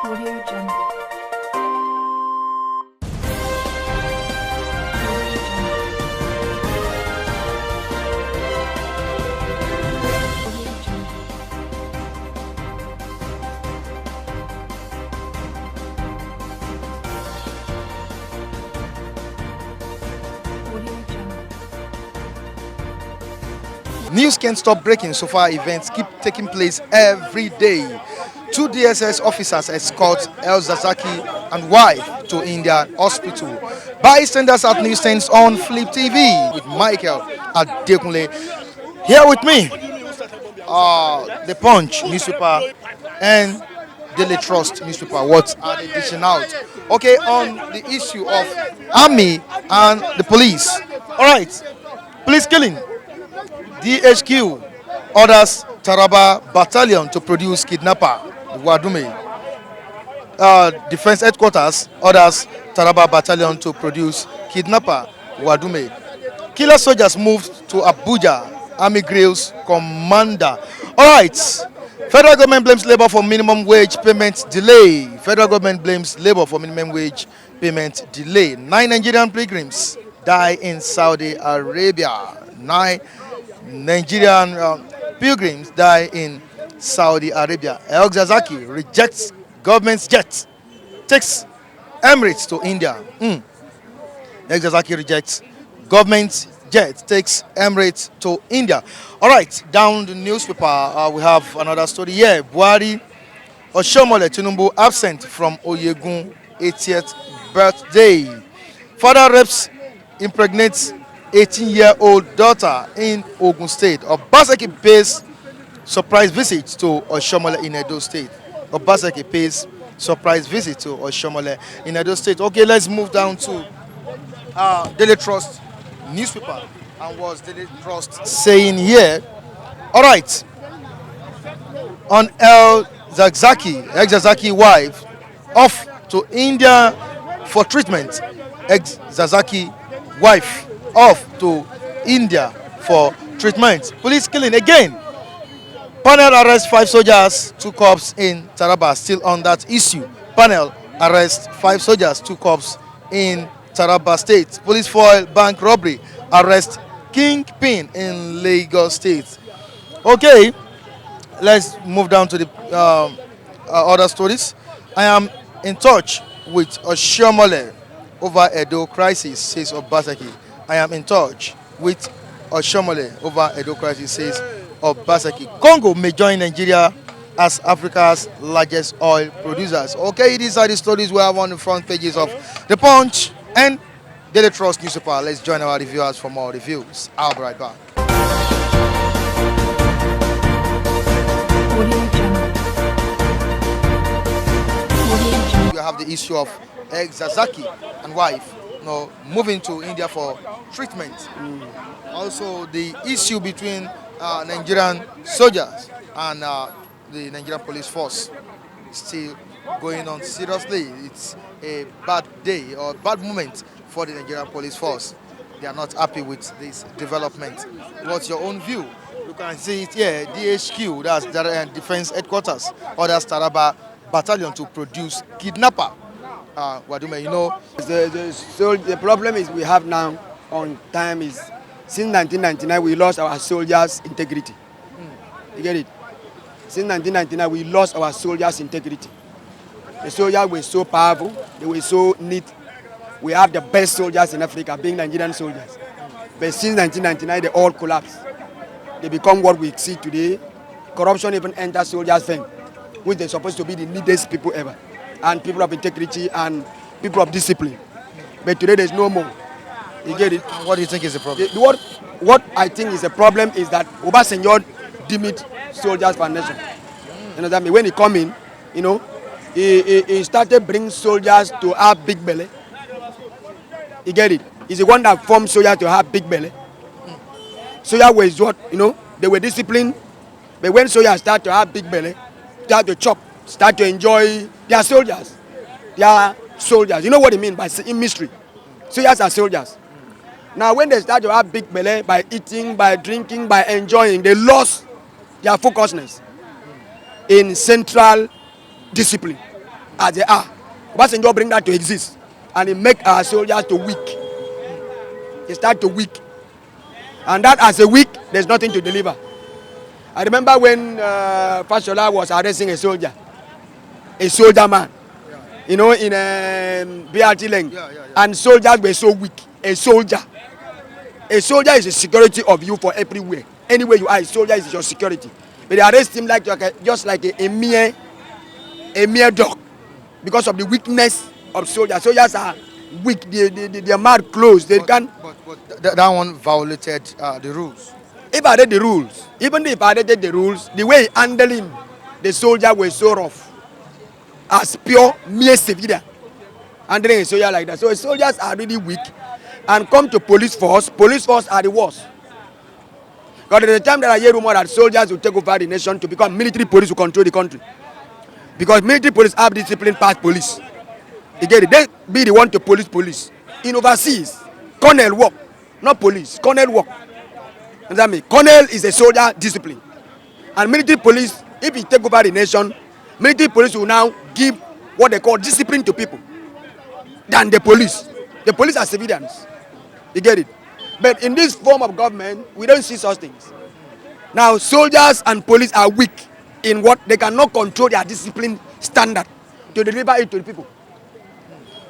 Audio Jungle. News can't stop breaking so far events keep taking place every day. Two DSS officers escort El-Zakzaky and wife to Indian hospital. Bystanders at news stands on Flip TV with Michael Adekunle. Here with me, The Punch newspaper and Daily Trust newspaper. What are they dishing out? Okay, on the issue of army and the police. All right, police killing. DHQ orders Taraba Battalion to produce kidnapper, Wadume. Defense headquarters orders Taraba Battalion to produce kidnapper, Wadume. Killer soldiers moved to Abuja, Army Grills commander. All right. Federal government blames labor for minimum wage payment delay. Federal government blames labor for minimum wage payment delay. 9 Nigerian pilgrims die in Saudi Arabia. 9 Nigerian pilgrims die in Saudi Arabia. El-Zakzaky rejects government's jet, takes Emirates to India. El-Zakzaky rejects government's jet, takes Emirates to India. All right, down the newspaper, we have another story here. Buhari Oshomole Tinubu absent from Oyegun 80th birthday. Father rapes impregnates 18-year-old daughter in Ogun State. Obaseki pays surprise visit to Oshomole in Edo State. Obaseki pays surprise visit to Oshomole in Edo State. Okay, let's move down to Daily Trust newspaper. And what's Daily Trust saying here? All right. On El-Zakzaky, El-Zakzaky wife off to India for treatment. El-Zakzaky wife off to India for treatment. Police killing again. Panel arrests 5 soldiers, 2 cops in Taraba. Still on that issue. Panel arrests 5 soldiers, 2 cops in Taraba State. Police foil bank robbery. Arrest kingpin in Lagos State. Okay, let's move down to the other stories. I am in touch with Oshomole over Edo crisis, says Obaseki. I am in touch with Oshomole over Edo crisis, says Obaseki. Congo may join Nigeria as Africa's largest oil producers. Okay, these are the stories we have on the front pages of The Punch and Daily Trust newspaper. Let's join our reviewers for more reviews. I'll be right back. We have the issue of El-Zakzaky and wife moving to India for treatment. Also, the issue between Nigerian soldiers and the Nigerian police force still going on seriously. It's a bad day or bad moment for the Nigerian police force. They are not happy with this development. What's your own view? You can see it here. DHQ, that's the defense headquarters, orders Taraba Battalion to produce kidnapper. Wadume, you know. The problem is we have now on time is since 1999 we lost our soldiers' integrity. You get it? Since 1999 we lost our soldiers' integrity. The soldiers were so powerful, they were so neat. We have the best soldiers in Africa, being Nigerian soldiers. But since 1999 they all collapsed. They become what we see today. Corruption even enters soldiers' fame, which they're supposed to be the neatest people ever, and people of integrity and people of discipline. But today there's no more. You get it? What do you think is the problem? What I think is a problem is that Obasanjo deemed soldiers for nation. You know what I mean? When he come in, you know, he started bringing soldiers to have big belly. You get it? He's the one that formed soldiers to have big belly. Soldiers was what, you know, they were disciplined. But when soldiers start to have big belly, start to chop, start to enjoy, they are soldiers. They are soldiers. You know what I mean by in mystery? Soldiers are soldiers. Now when they start to have big belly by eating, by drinking, by enjoying, they lost their focusedness in central discipline. as they are. Obasanjo bring that to exist, and it make our soldiers to weak. They start to weak, and that as a weak, there's nothing to deliver. I remember when Fashola was arresting a soldier man, you know, in BRT lane, and soldiers were so weak. A soldier is a security of you for everywhere. Anywhere you are, a soldier is your security. But they arrest him like just like a mere dog because of the weakness of soldiers. Soldiers are weak. Their mouth closed. They can't. But that one violated the rules. If I read the rules, even if I read the rules, the way he handled him, the soldier was so rough, as pure mere civilian, handling a soldier like that. So soldiers are really weak, and come to police force are the worst. Because at the time that I hear rumor that soldiers will take over the nation to become military police to control the country. Because military police have discipline past police. You get it? They be the one to police. In overseas, colonel work, not police, colonel work. Understand me? Colonel is a soldier discipline. And military police, if you take over the nation, military police will now give what they call discipline to people than the police. The police are civilians. You get it? But in this form of government, we don't see such things. Now, soldiers and police are weak in what they cannot control their discipline standard to deliver it to the people.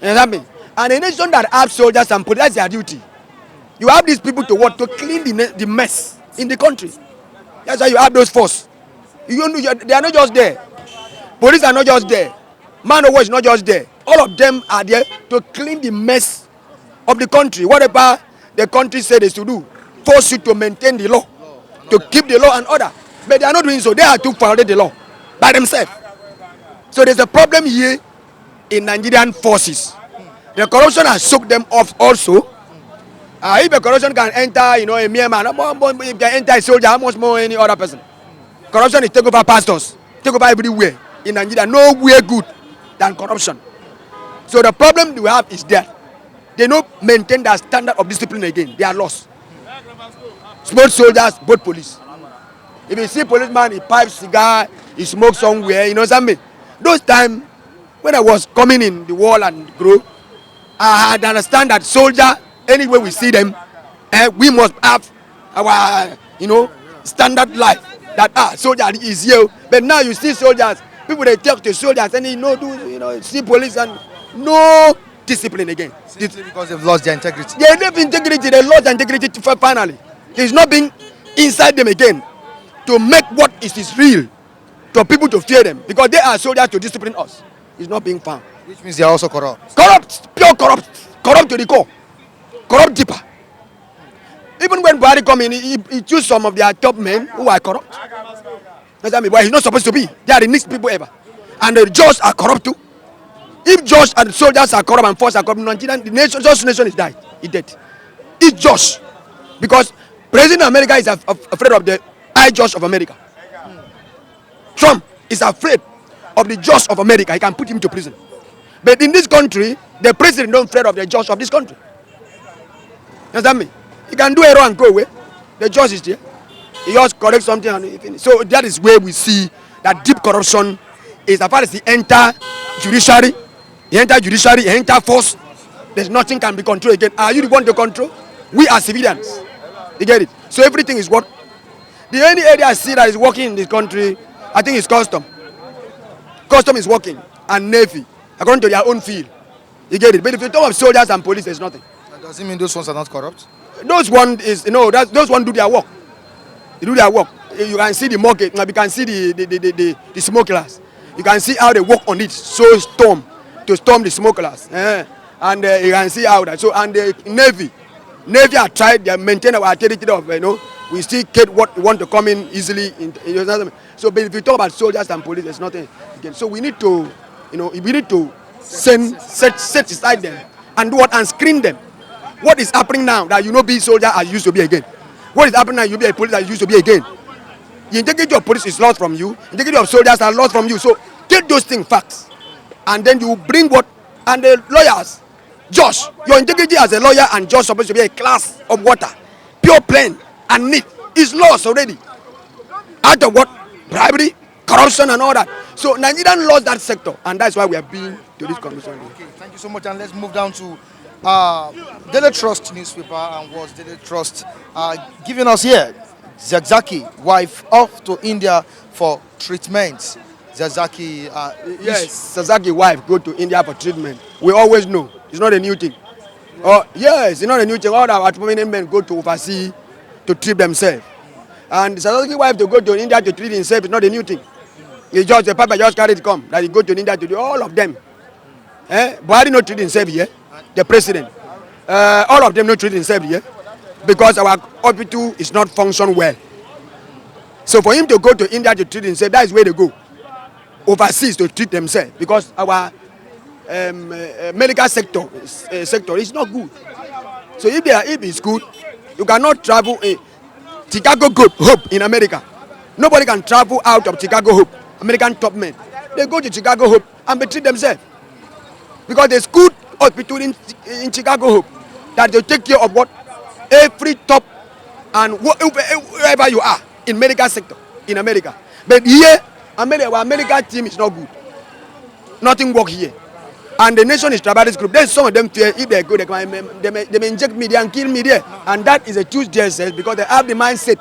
You understand me? And a nation that has soldiers and police, that's their duty. You have these people to what? To clean the mess in the country. That's why you have those force. They are not just there. Police are not just there. Man of war is not just there. All of them are there to clean the mess of the country. Whatever the country said they should do, force you to maintain the law, to keep the law and order. But they are not doing so. They are to follow the law by themselves. So there's a problem here in Nigerian forces. The corruption has soaked them off also. If a corruption can enter, a mere man, if can enter a soldier, how much more any other person? Corruption is take over pastors, take over everywhere in Nigeria. Nowhere good than corruption. So the problem we have is that they don't maintain that standard of discipline again. They are lost. Both soldiers, both police. If you see policeman, he pipes cigar, he smokes somewhere, you know what I mean? Those times when I was coming in the wall and grow, I had understand that soldier, anywhere we see them, we must have our, standard life. That soldier is here. But now you see soldiers, people they talk to soldiers and they see police and no discipline again. Simply because they've lost their integrity. They have integrity, they lost integrity finally. It's not being inside them again to make what is real to people to fear them because they are soldiers to discipline us. It's not being found. Which means they are also corrupt. Corrupt, pure corrupt to the core, corrupt deeper. Even when Buhari come in, he choose some of their top men who are corrupt. But he's not supposed to be. They are the next people ever, and the judges are corrupt too. If judges and soldiers are corrupt and force are corrupt, Nigerian, the nation is died. It's dead. It's judge, because President of America is afraid of the high judge of America. Trump is afraid of the judge of America. He can put him to prison. But in this country, the president don't afraid of the judge of this country. You understand me? He can do error and go away. The judge is there. He just correct something and he finish. So that is where we see that deep corruption is as far as he enter judiciary, he enter force, there's nothing can be controlled again. Are you the one to control? We are civilians. You get it? So everything is what? The only area I see that is working in this country, I think it's custom. Custom is working and navy, according to their own field. You get it? But if you talk of soldiers and police, there's nothing. Does it mean those ones are not corrupt? Those one is those one do their work. They do their work. You can see the market. You can see the smoke glass. You can see how they work on it. So storm the smoke glass. And you can see how that. So and the Navy are tried. They maintain our territory of we still get what we want to come in easily. So but if you talk about soldiers and police, there's nothing again. So we need to set aside them and do what and screen them. What is happening now that be soldier as you used to be again? What is happening now you be a police as you used to be again? The integrity of police is lost from you. The integrity of soldiers are lost from you. So take those things facts, and then you bring what and the lawyers, judge. Your integrity as a lawyer and judge supposed to be a class of water, pure, plain, and neat. Is lost already. Out of what? Bribery, corruption and all that. So Nigerian lost that sector, and that's why we are being to this commission. Okay, thank you so much. And let's move down to Daily Trust newspaper, and what's Daily Trust giving us here? El-Zakzaky, wife off to India for treatment. El-Zakzaky, Yes, El-Zakzaky wife go to India for treatment. We always know. It's not a new thing. Oh, yes, it's not a new thing. All our prominent men go to overseas to treat themselves. And El-Zakzaky wife to go to India to treat himself is not a new thing. It's just the papa just carried come that he go to India to do all of them. Buhari no treat himself here. The president. All of them no treat himself here. Because our hospital is not function well. So for him to go to India to treat himself, that is where they go. Overseas to treat themselves. Because our medical sector is not good. So if it's good, you cannot travel in Chicago Hope in America. Nobody can travel out of Chicago Hope. American top men. They go to Chicago Hope and treat themselves. Because there's good hospital in Chicago Hope that they take care of what? Every top and wherever you are in medical sector in America. But here, our medical team is not good. Nothing work here. And the nation is tribalist group. Then some of them fear if they go, they may inject me there and kill me there. And that is a choose DSS because they have the mindset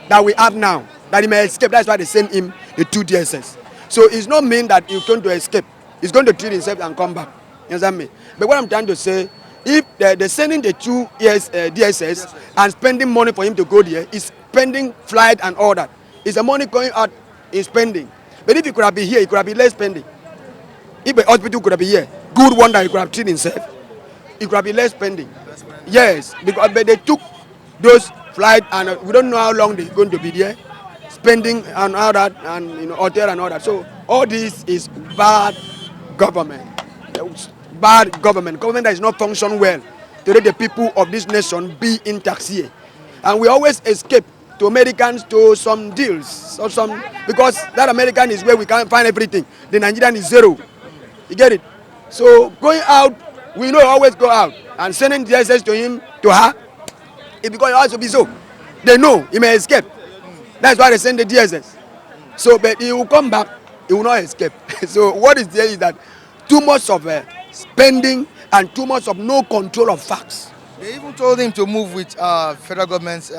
that we have now, that he may escape. That's why they send him the 2 DSS. So it's not mean that he's going to escape. He's going to treat himself and come back. You understand me? But what I'm trying to say, if they're sending the 2 DSS and spending money for him to go there, he's spending flight and all that. It's the money going out in spending. But if he could have been here, he could have been less spending. If the hospital could have been here, good one that he could have treated himself, he could have been less spending. Yes, because but they took those flights and we don't know how long they're going to be there, spending and all that, and hotel and all that. So all this is bad government. Bad government that is not function well to let the people of this nation be intact here. And we always escape to Americans to some deals or some, because that American is where we can find everything. The Nigerian is zero. You get it? So going out, we know always go out and sending DSS to him, to her, it because it has to be so. They know he may escape. That's why they send the DSS. So, but he will come back, he will not escape. So what is there is that too much of spending and too much of no control of facts. They even told him to move with federal government's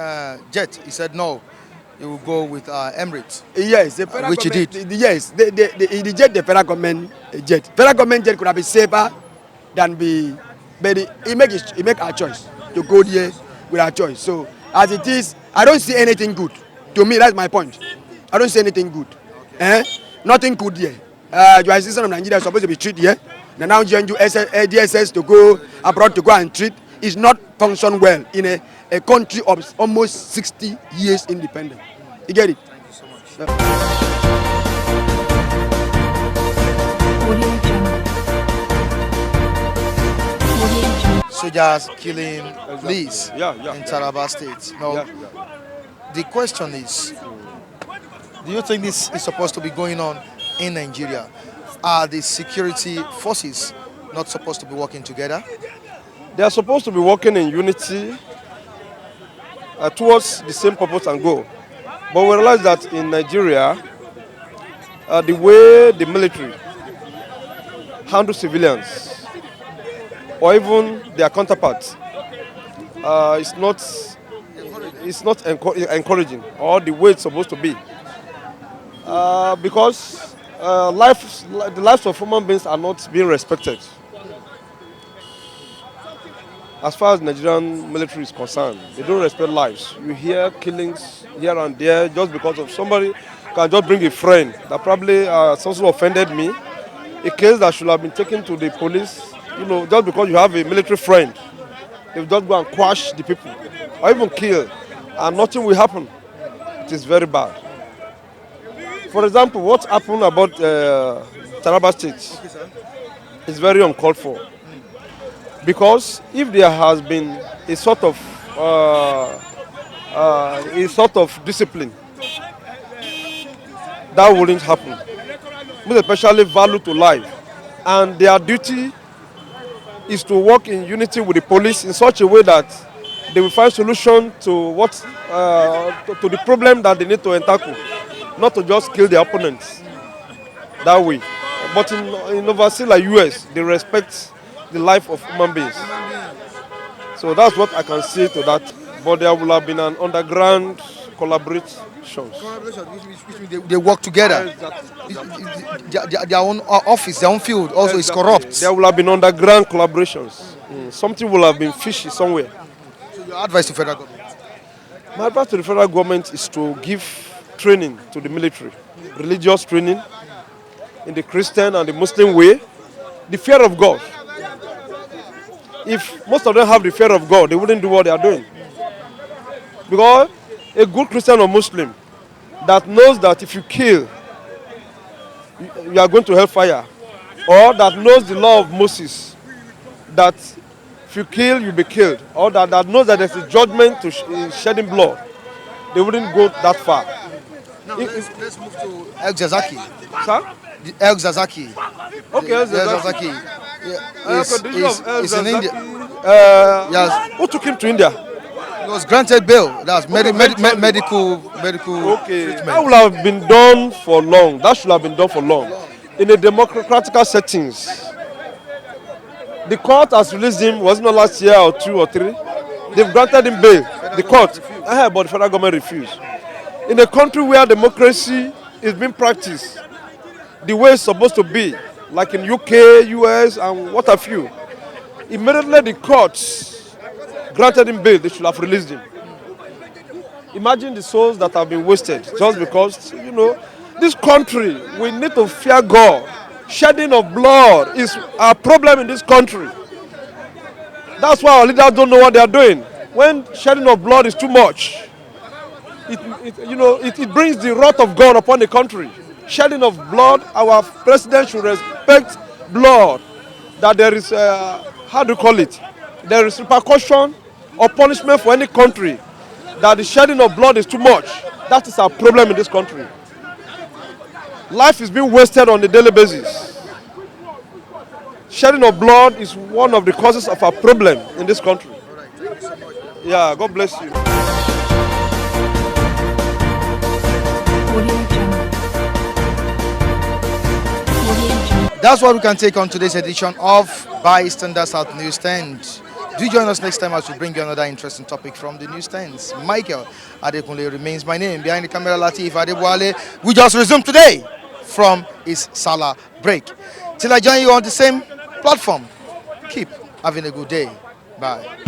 jet. He said no, he will go with Emirates. Yes, the federal which he did. Yes, the jet, the federal government jet. Federal government jet could have been safer than be, but he make our choice to go there with our choice. So as it is, I don't see anything good. To me, that's my point. I don't see anything good. Nothing good here. You are a citizen of Nigeria, supposed to be treated here. Now you DSS to go abroad to go and treat is not function well in a country of almost 60 years independent. You get it? Thank you so much. Soldiers killing police in Taraba State. Now, the question is, do you think this is supposed to be going on in Nigeria? Are the security forces not supposed to be working together? They are supposed to be working in unity towards the same purpose and goal. But we realize that in Nigeria, the way the military handle civilians or even their counterparts is not encouraging, or the way it's supposed to be. Because the lives of human beings are not being respected. As far as Nigerian military is concerned, they don't respect lives. You hear killings here and there just because of somebody can just bring a friend that probably someone offended me, a case that should have been taken to the police, just because you have a military friend. They'll just go and quash the people or even kill, and nothing will happen. It is very bad. For example, what happened about Taraba State is very uncalled for. Because if there has been a sort of discipline, that wouldn't happen. Most especially value to life, and their duty is to work in unity with the police in such a way that they will find solution to to the problem that they need to tackle. not to just kill their opponents that way. But in overseas like US, they respect the life of human beings. So that's what I can say to that. But there will have been an underground collaborations. Which means they work together. Their own office, their own field also is corrupt. There will have been underground collaborations. Something will have been fishy somewhere. So your advice to federal government? My advice to the federal government is to give training to the military, religious training in the Christian and the Muslim way, the fear of God. If most of them have the fear of God, they wouldn't do what they are doing. Because a good Christian or Muslim that knows that if you kill, you are going to hellfire, or that knows the law of Moses, that if you kill, you'll be killed, or that knows that there's a judgment to shedding blood, they wouldn't go that far. Now let's move to El-Zakzaky. Sir? The El-Zakzaky. Okay, El-Zakzaky. It's in India. Yes. Who took him to India? He was granted bail. That's medical treatment. That would have been done for long. That should have been done for long. In a democratic settings. The court has released him, wasn't it last year or 2 or 3? They've granted him bail. The court. But the federal government refused. In a country where democracy is being practiced the way it's supposed to be, like in UK, US, and what have you, immediately the courts granted him bail, they should have released him. Imagine the souls that have been wasted just because, this country, we need to fear God. Shedding of blood is a problem in this country. That's why our leaders don't know what they are doing. When shedding of blood is too much, it brings the wrath of God upon the country. Shedding of blood, our president should respect blood. That there is, there is repercussion or punishment for any country. That the shedding of blood is too much. That is our problem in this country. Life is being wasted on a daily basis. Shedding of blood is one of the causes of our problem in this country. Yeah, God bless you. That's what we can take on today's edition of Bystander South Newsstand. Do join us next time as we bring you another interesting topic from the newsstands. Michael Adekunle remains my name. Behind the camera, Latif Adebwale. We just resumed today from his Salah break. Till I join you on the same platform, keep having a good day. Bye.